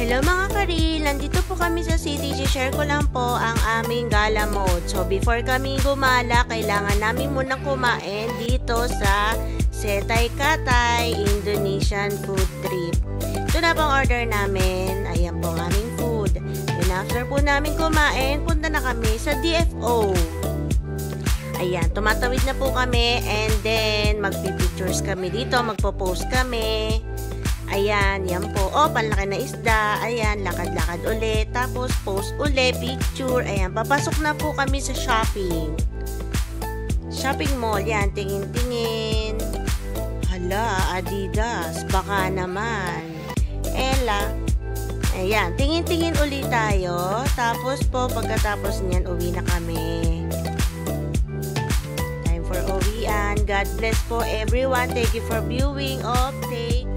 Hello mga karil, nandito po kami sa city. Share ko lang po ang aming gala mode. So before kami gumala, kailangan namin munang kumain dito sa Setay Katay Indonesian Food Trip. Ito na pong order namin. Ayan po ang aming food. And after po namin kumain, punta na kami sa DFO. Ayan, tumatawid na po kami and then magpipictures kami dito, magpo-post kami. Ayan, yan po. Oh, panlaki na isda. Ayan, lakad-lakad ulit. Tapos, post ulit, picture. Ayan, papasok na po kami sa shopping. Shopping mall. Yan, tingin-tingin. Hala, Adidas. Baka naman. Ella. Ayan, tingin-tingin ulit tayo. Tapos po, pagkatapos niyan, uwi na kami. Time for uwian. God bless po everyone. Thank you for viewing. Okay.